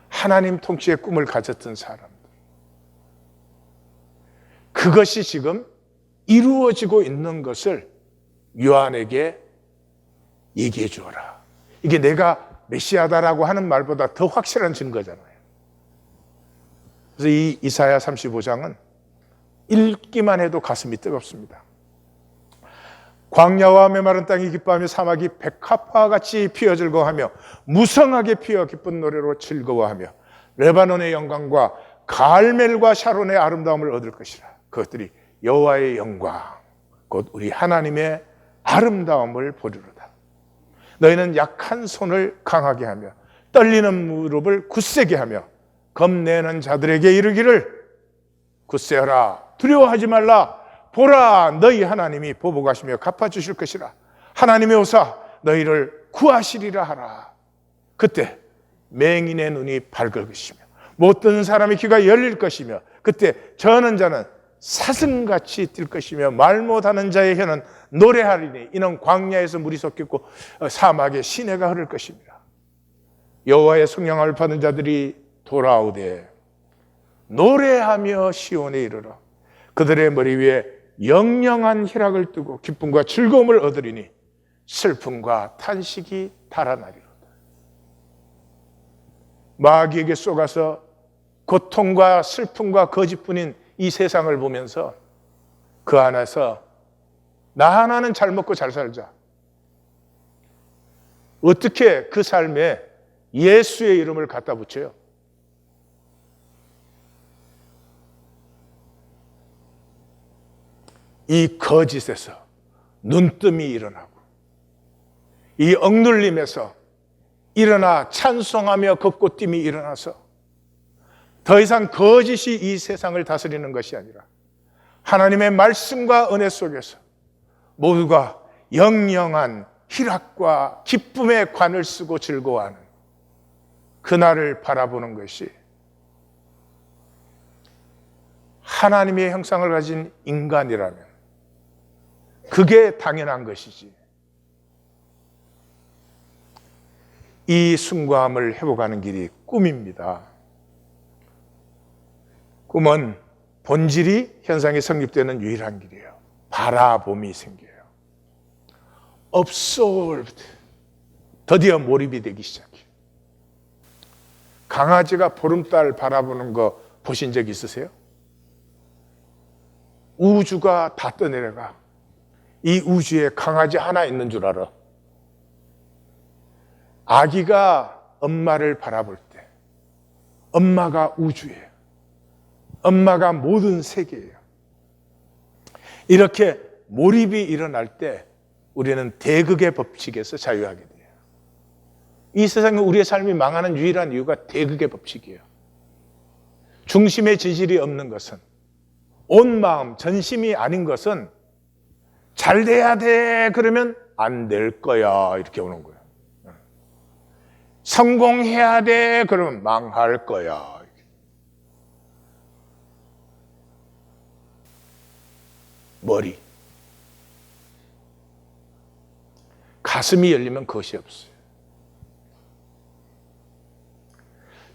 하나님 통치의 꿈을 가졌던 사람들. 그것이 지금 이루어지고 있는 것을 요한에게 얘기해 주어라. 이게 내가 메시아다라고 하는 말보다 더 확실한 증거잖아요. 그래서 이 이사야 35장은 읽기만 해도 가슴이 뜨겁습니다. 광야와 메마른 땅이 기뻐하며 사막이 백합화와 같이 피어 즐거워하며 무성하게 피어 기쁜 노래로 즐거워하며 레바논의 영광과 갈멜과 샤론의 아름다움을 얻을 것이라. 그것들이 여호와의 영광 곧 우리 하나님의 아름다움을 보리로다. 너희는 약한 손을 강하게 하며 떨리는 무릎을 굳세게 하며 겁내는 자들에게 이르기를 굳세어라 두려워하지 말라. 보라 너희 하나님이 보복하시며 갚아주실 것이라. 하나님의 오사 너희를 구하시리라 하라. 그때 맹인의 눈이 밝을 것이며 못 듣는 사람의 귀가 열릴 것이며 그때 저는 자는 사슴같이 뛸 것이며 말 못하는 자의 혀는 노래하리니 이는 광야에서 물이 섞였고 사막에 시내가 흐를 것입니다. 여호와의 성령을 받은 자들이 돌아오되 노래하며 시온에 이르러 그들의 머리 위에 영영한 희락을 뜨고 기쁨과 즐거움을 얻으리니 슬픔과 탄식이 달아나리로다. 마귀에게 쏘가서 고통과 슬픔과 거짓뿐인 이 세상을 보면서 그 안에서 나 하나는 잘 먹고 잘 살자. 어떻게 그 삶에 예수의 이름을 갖다 붙여요? 이 거짓에서 눈뜸이 일어나고 이 억눌림에서 일어나 찬송하며 걷고 뛸이 일어나서 더 이상 거짓이 이 세상을 다스리는 것이 아니라 하나님의 말씀과 은혜 속에서 모두가 영영한 희락과 기쁨의 관을 쓰고 즐거워하는 그날을 바라보는 것이 하나님의 형상을 가진 인간이라면 그게 당연한 것이지. 이 숭고함을 회복하는 길이 꿈입니다. 꿈은 본질이 현상이 성립되는 유일한 길이에요. 바라봄이 생겨요. absorbed. 드디어 몰입이 되기 시작해요. 강아지가 보름달 바라보는 거 보신 적 있으세요? 우주가 다 떠내려가. 이 우주에 강아지 하나 있는 줄 알아. 아기가 엄마를 바라볼 때 엄마가 우주예요. 엄마가 모든 세계예요. 이렇게 몰입이 일어날 때 우리는 대극의 법칙에서 자유하게 돼요. 이 세상에 우리의 삶이 망하는 유일한 이유가 대극의 법칙이에요. 중심의 지질이 없는 것은, 온 마음, 전심이 아닌 것은 잘 돼야 돼 그러면 안 될 거야 이렇게 오는 거예요. 성공해야 돼 그러면 망할 거야. 머리. 가슴이 열리면 그것이 없어요.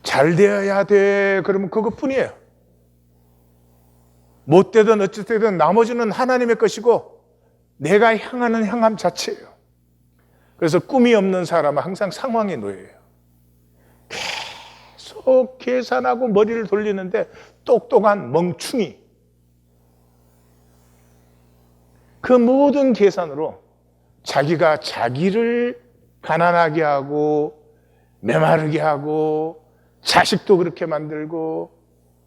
잘 되어야 돼 그러면 그것뿐이에요. 못 되든 어찌되든 나머지는 하나님의 것이고 내가 향하는 향함 자체예요. 그래서 꿈이 없는 사람은 항상 상황에 놓여요. 계속 계산하고 머리를 돌리는데 똑똑한 멍충이. 그 모든 계산으로 자기가 자기를 가난하게 하고 메마르게 하고 자식도 그렇게 만들고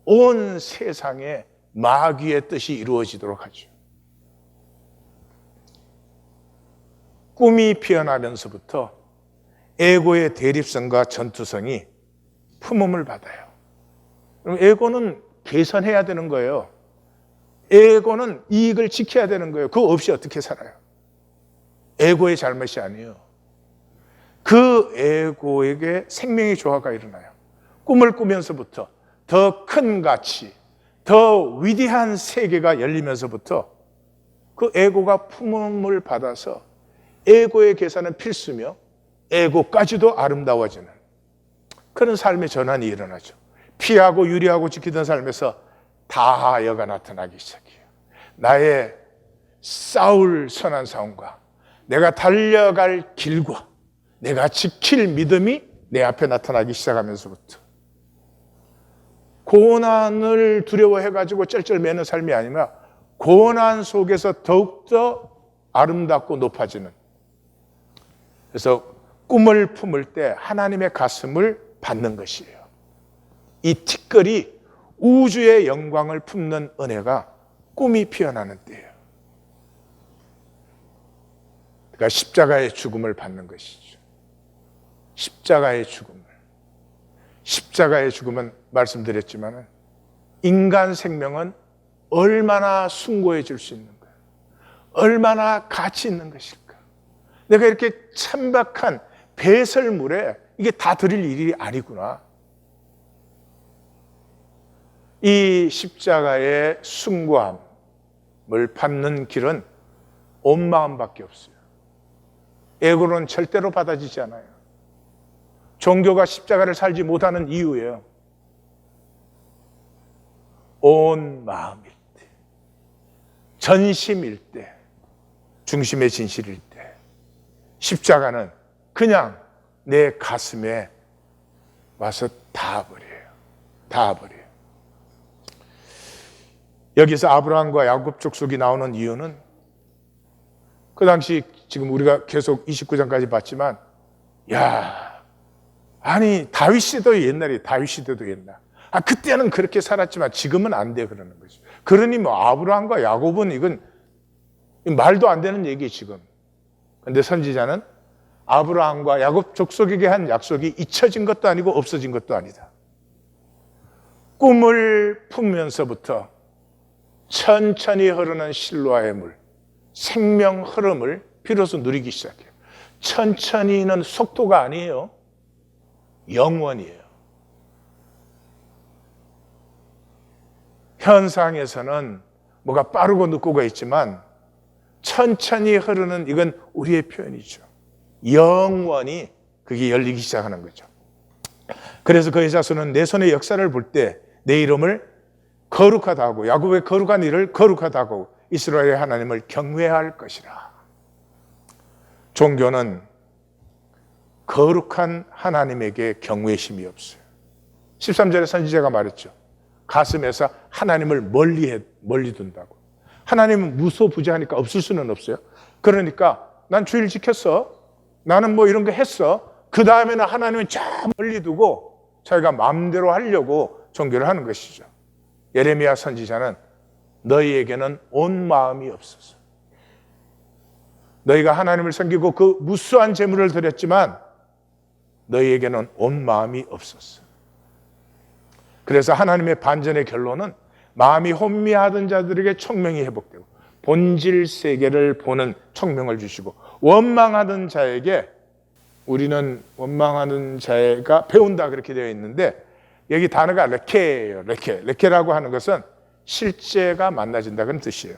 온 세상에 마귀의 뜻이 이루어지도록 하죠. 꿈이 피어나면서부터 에고의 대립성과 전투성이 품음을 받아요. 그럼 에고는 개선해야 되는 거예요. 에고는 이익을 지켜야 되는 거예요. 그거 없이 어떻게 살아요? 에고의 잘못이 아니에요. 그 에고에게 생명의 조화가 일어나요. 꿈을 꾸면서부터 더 큰 가치, 더 위대한 세계가 열리면서부터 그 에고가 품음을 받아서 에고의 계산은 필수며 에고까지도 아름다워지는 그런 삶의 전환이 일어나죠. 피하고 유리하고 지키던 삶에서 다하여가 나타나기 시작해요. 나의 싸울 선한 싸움과 내가 달려갈 길과 내가 지킬 믿음이 내 앞에 나타나기 시작하면서부터 고난을 두려워해가지고 쩔쩔매는 삶이 아니라 고난 속에서 더욱더 아름답고 높아지는, 그래서 꿈을 품을 때 하나님의 가슴을 받는 것이에요. 이 티끌이 우주의 영광을 품는 은혜가 꿈이 피어나는 때예요. 그러니까 십자가의 죽음을 받는 것이죠. 십자가의 죽음을. 십자가의 죽음은 말씀드렸지만 인간 생명은 얼마나 숭고해질 수 있는 거예요. 얼마나 가치 있는 것일까. 내가 이렇게 천박한 배설물에 이게 다 드릴 일이 아니구나. 이 십자가의 숭고함을 받는 길은 온 마음밖에 없어요. 에고는 절대로 받아지지 않아요. 종교가 십자가를 살지 못하는 이유예요. 온 마음일 때, 전심일 때, 중심의 진실일 때 십자가는 그냥 내 가슴에 와서 닿아버려요. 닿아버려요. 여기서 아브라함과 야곱 족속이 나오는 이유는 그 당시 지금 우리가 계속 29장까지 봤지만 아니 다윗 시대도 옛날에 다윗 시대도 옛날. 그때는 그렇게 살았지만 지금은 안 돼 그러는 거죠. 그러니 뭐 아브라함과 야곱은 이건 말도 안 되는 얘기 지금. 근데 선지자는 아브라함과 야곱 족속에게 한 약속이 잊혀진 것도 아니고 없어진 것도 아니다. 꿈을 품으면서부터 천천히 흐르는 실로아의 물, 생명 흐름을 비로소 누리기 시작해요. 천천히는 속도가 아니에요. 영원이에요. 현상에서는 뭐가 빠르고 늦고가 있지만 천천히 흐르는 이건 우리의 표현이죠. 영원히 그게 열리기 시작하는 거죠. 그래서 그 여자손은 내 손의 역사를 볼 때 내 이름을 거룩하다 하고 야곱의 거룩한 일을 거룩하다 하고 이스라엘의 하나님을 경외할 것이라. 종교는 거룩한 하나님에게 경외심이 없어요. 13절에 선지자가 말했죠. 가슴에서 하나님을 멀리 둔다고. 하나님은 무소부재하니까 없을 수는 없어요. 그러니까 난 주일 지켰어. 나는 뭐 이런 거 했어. 그 다음에는 하나님은 저 멀리 두고 자기가 마음대로 하려고 종교를 하는 것이죠. 예레미야 선지자는 너희에게는 온 마음이 없어서 너희가 하나님을 섬기고 그 무수한 재물을 드렸지만 너희에게는 온 마음이 없었어. 그래서 하나님의 반전의 결론은 마음이 혼미하던 자들에게 총명이 회복되고 본질 세계를 보는 총명을 주시고 원망하던 자에게 우리는 원망하는 자가 배운다 그렇게 되어 있는데 여기 단어가 레케예요. 레케라고 하는 것은 실제가 만나진다 그런 뜻이에요.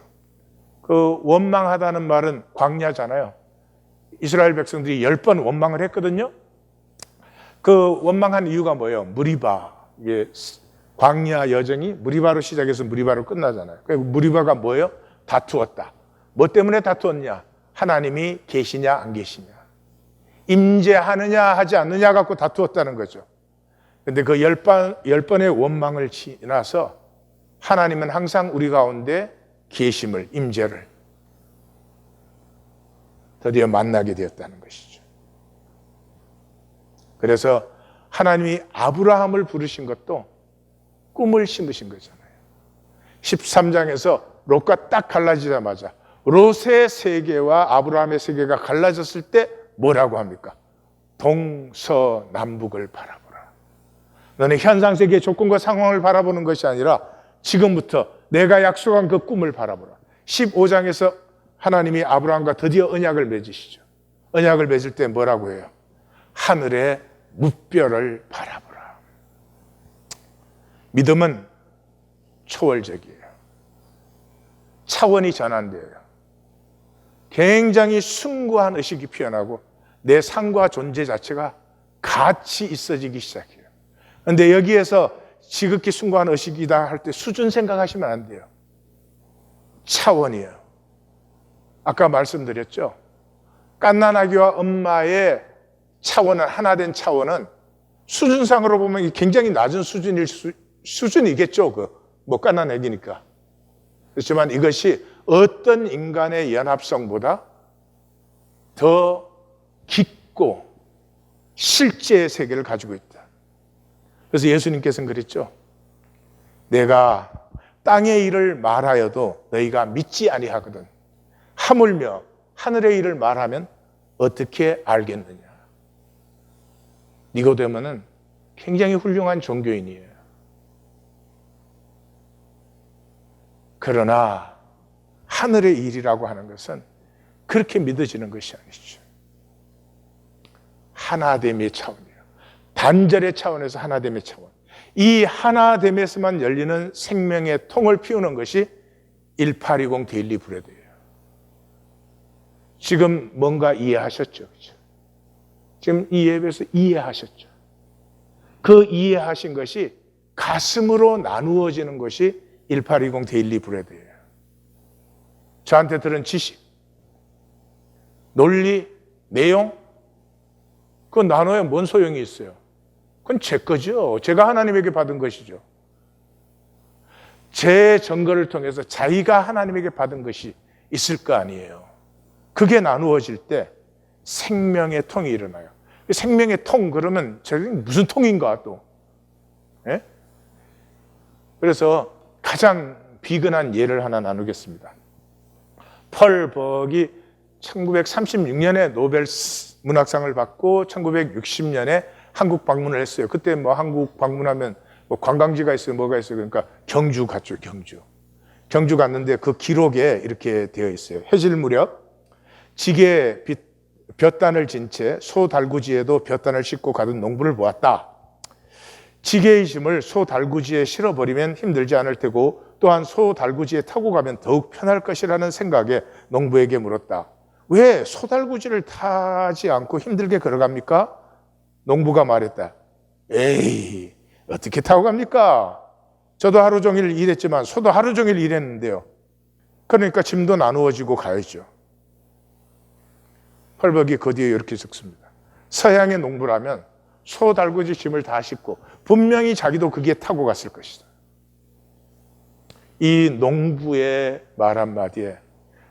그 원망하다는 말은 광야잖아요. 이스라엘 백성들이 10번 원망을 했거든요. 그 원망한 이유가 뭐예요? 무리바. 이게 광야 여정이 무리바로 시작해서 무리바로 끝나잖아요. 무리바가 뭐예요? 다투었다. 뭐 때문에 다투었냐? 하나님이 계시냐 안 계시냐. 임재하느냐 하지 않느냐 갖고 다투었다는 거죠. 근데 그 10번의 원망을 지나서 하나님은 항상 우리 가운데 계심을, 임재를 드디어 만나게 되었다는 것이죠. 그래서 하나님이 아브라함을 부르신 것도 꿈을 심으신 거잖아요. 13장에서 롯과 딱 갈라지자마자 롯의 세계와 아브라함의 세계가 갈라졌을 때 뭐라고 합니까? 동서남북을 바라보라. 너는 현상세계의 조건과 상황을 바라보는 것이 아니라 지금부터 내가 약속한 그 꿈을 바라보라. 15장에서 하나님이 아브라함과 드디어 언약을 맺으시죠. 언약을 맺을 때 뭐라고 해요? 하늘의 무별을 바라보라. 믿음은 초월적이에요. 차원이 전환돼요. 굉장히 숭고한 의식이 피어나고 내 삶과 존재 자체가 같이 있어지기 시작해요. 그런데 여기에서 지극히 숭고한 의식이다 할 때 수준 생각하시면 안 돼요. 차원이에요. 아까 말씀드렸죠. 갓난아기와 엄마의 차원은 하나된 차원은 수준상으로 보면 굉장히 낮은 수준이겠죠. 뭐 갓난아기니까. 그렇지만 이것이 어떤 인간의 연합성보다 더 깊고 실제의 세계를 가지고 있다. 그래서 예수님께서는 그랬죠. 내가 땅의 일을 말하여도 너희가 믿지 아니하거든. 하물며 하늘의 일을 말하면 어떻게 알겠느냐. 니고데모는 굉장히 훌륭한 종교인이에요. 그러나 하늘의 일이라고 하는 것은 그렇게 믿어지는 것이 아니죠. 하나됨의 차원이에요. 단절의 차원에서 하나됨의 차원. 이 하나됨에서만 열리는 생명의 통을 피우는 것이 1820 데일리 브레드예요. 지금 뭔가 이해하셨죠? 그렇죠? 지금 이 예배에서 이해하셨죠? 그 이해하신 것이 가슴으로 나누어지는 것이 1820 데일리 브레드예요. 저한테 들은 지식, 논리, 내용, 그거 나눠야 뭔 소용이 있어요? 그건 제 거죠. 제가 하나님에게 받은 것이죠. 제 증거를 통해서 자기가 하나님에게 받은 것이 있을 거 아니에요. 그게 나누어질 때 생명의 통이 일어나요. 생명의 통 그러면 저게 무슨 통인가 또. 예? 그래서 가장 비근한 예를 하나 나누겠습니다. 펄 버기 1936년에 노벨 문학상을 받고 1960년에 한국 방문을 했어요. 그때 뭐 한국 방문하면 뭐 관광지가 있어요, 뭐가 있어요. 그러니까 경주 갔죠, 경주. 경주 갔는데 그 기록에 이렇게 되어 있어요. 해질 무렵 지게에 볕단을 진 채 소 달구지에도 볕단을 싣고 가던 농부를 보았다. 지게의 짐을 소 달구지에 실어버리면 힘들지 않을 테고 또한 소달구지에 타고 가면 더욱 편할 것이라는 생각에 농부에게 물었다. 왜 소달구지를 타지 않고 힘들게 걸어갑니까? 농부가 말했다. 에이, 어떻게 타고 갑니까? 저도 하루 종일 일했지만 소도 하루 종일 일했는데요. 그러니까 짐도 나누어지고 가야죠. 펄벅이 그 뒤에 이렇게 적습니다. 서양의 농부라면 소달구지 짐을 다 싣고 분명히 자기도 거기에 타고 갔을 것이다. 이 농부의 말 한마디에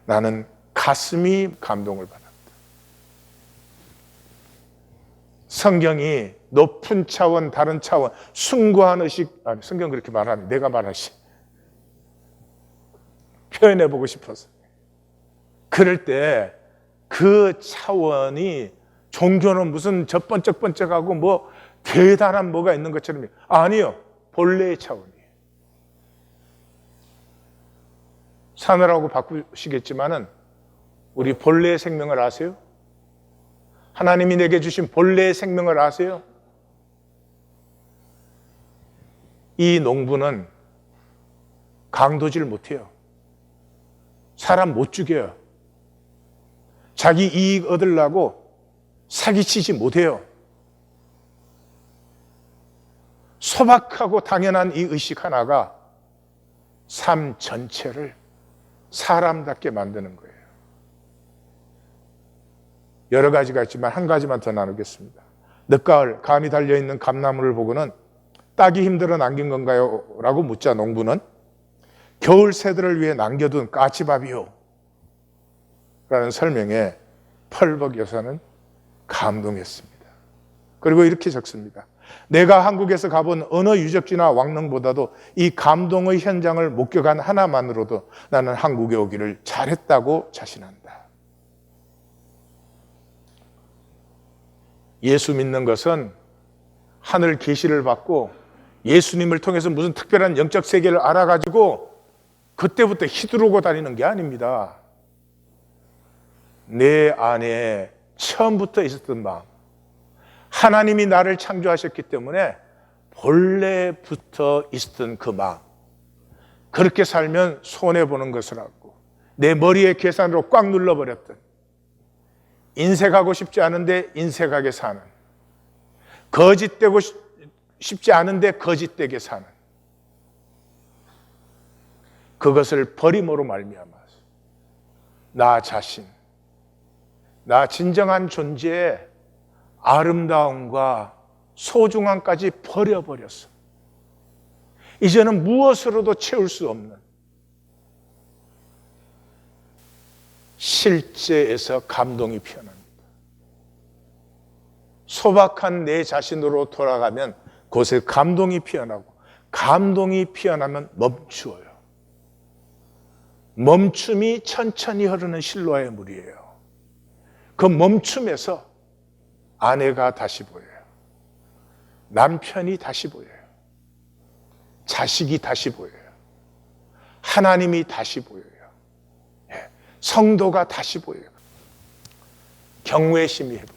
나는 가슴이 감동을 받았다. 성경이 높은 차원, 다른 차원, 숭고한 의식, 아니, 성경 그렇게 말하면 내가 말하시. 표현해보고 싶어서. 그럴 때 그 차원이 종교는 무슨 저 번쩍번쩍하고 뭐 대단한 뭐가 있는 것처럼 아니요. 본래의 차원이에요. 사느라고 바꾸시겠지만은 우리 본래의 생명을 아세요? 하나님이 내게 주신 본래의 생명을 아세요? 이 농부는 강도질 못해요. 사람 못 죽여요. 자기 이익 얻으려고 사기치지 못해요. 소박하고 당연한 이 의식 하나가 삶 전체를 사람답게 만드는 거예요. 여러 가지가 있지만 한 가지만 더 나누겠습니다. 늦가을 감이 달려있는 감나무를 보고는 따기 힘들어 남긴 건가요? 라고 묻자 농부는 겨울 새들을 위해 남겨둔 까치밥이요 라는 설명에 펄벅 여사는 감동했습니다. 그리고 이렇게 적습니다. 내가 한국에서 가본 어느 유적지나 왕릉보다도 이 감동의 현장을 목격한 하나만으로도 나는 한국에 오기를 잘했다고 자신한다. 예수 믿는 것은 하늘 계시를 받고 예수님을 통해서 무슨 특별한 영적 세계를 알아가지고 그때부터 휘두르고 다니는 게 아닙니다. 내 안에 처음부터 있었던 마음, 하나님이 나를 창조하셨기 때문에 본래부터 있었던 그 마음, 그렇게 살면 손해보는 것을 알고 내 머리에 계산으로 꽉 눌러버렸던, 인색하고 싶지 않은데 인색하게 사는, 거짓되고 싶지 않은데 거짓되게 사는, 그것을 버림으로 말미암아서 나 자신, 나 진정한 존재의 아름다움과 소중함까지 버려버렸어. 이제는 무엇으로도 채울 수 없는 실제에서 감동이 피어납니다. 소박한 내 자신으로 돌아가면 그곳에 감동이 피어나고, 감동이 피어나면 멈추어요. 멈춤이 천천히 흐르는 실로아의 물이에요. 그 멈춤에서 아내가 다시 보여요. 남편이 다시 보여요. 자식이 다시 보여요. 하나님이 다시 보여요. 성도가 다시 보여요. 경외심이 해보여요.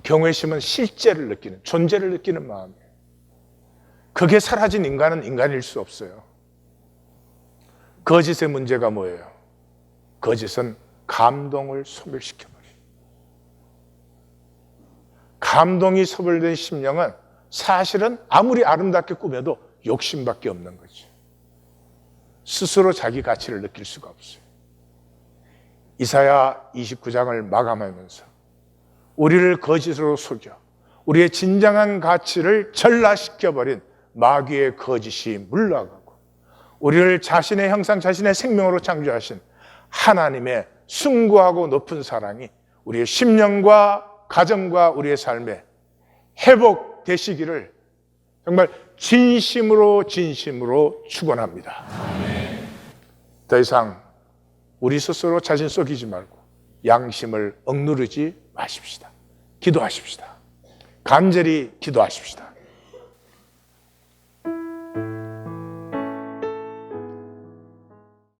경외심은 실제를 느끼는, 존재를 느끼는 마음이에요. 그게 사라진 인간은 인간일 수 없어요. 거짓의 문제가 뭐예요? 거짓은 감동을 소멸시켜버려요. 감동이 소멸된 심령은 사실은 아무리 아름답게 꾸며도 욕심밖에 없는 거죠. 스스로 자기 가치를 느낄 수가 없어요. 이사야 29장을 마감하면서 우리를 거짓으로 속여 우리의 진정한 가치를 전락시켜버린 마귀의 거짓이 물러가고, 우리를 자신의 형상, 자신의 생명으로 창조하신 하나님의 숭고하고 높은 사랑이 우리의 심령과 가정과 우리의 삶에 회복되시기를 정말 진심으로 축원합니다. 더 이상 우리 스스로 자신 속이지 말고 양심을 억누르지 마십시다. 기도하십시다. 간절히 기도하십시다.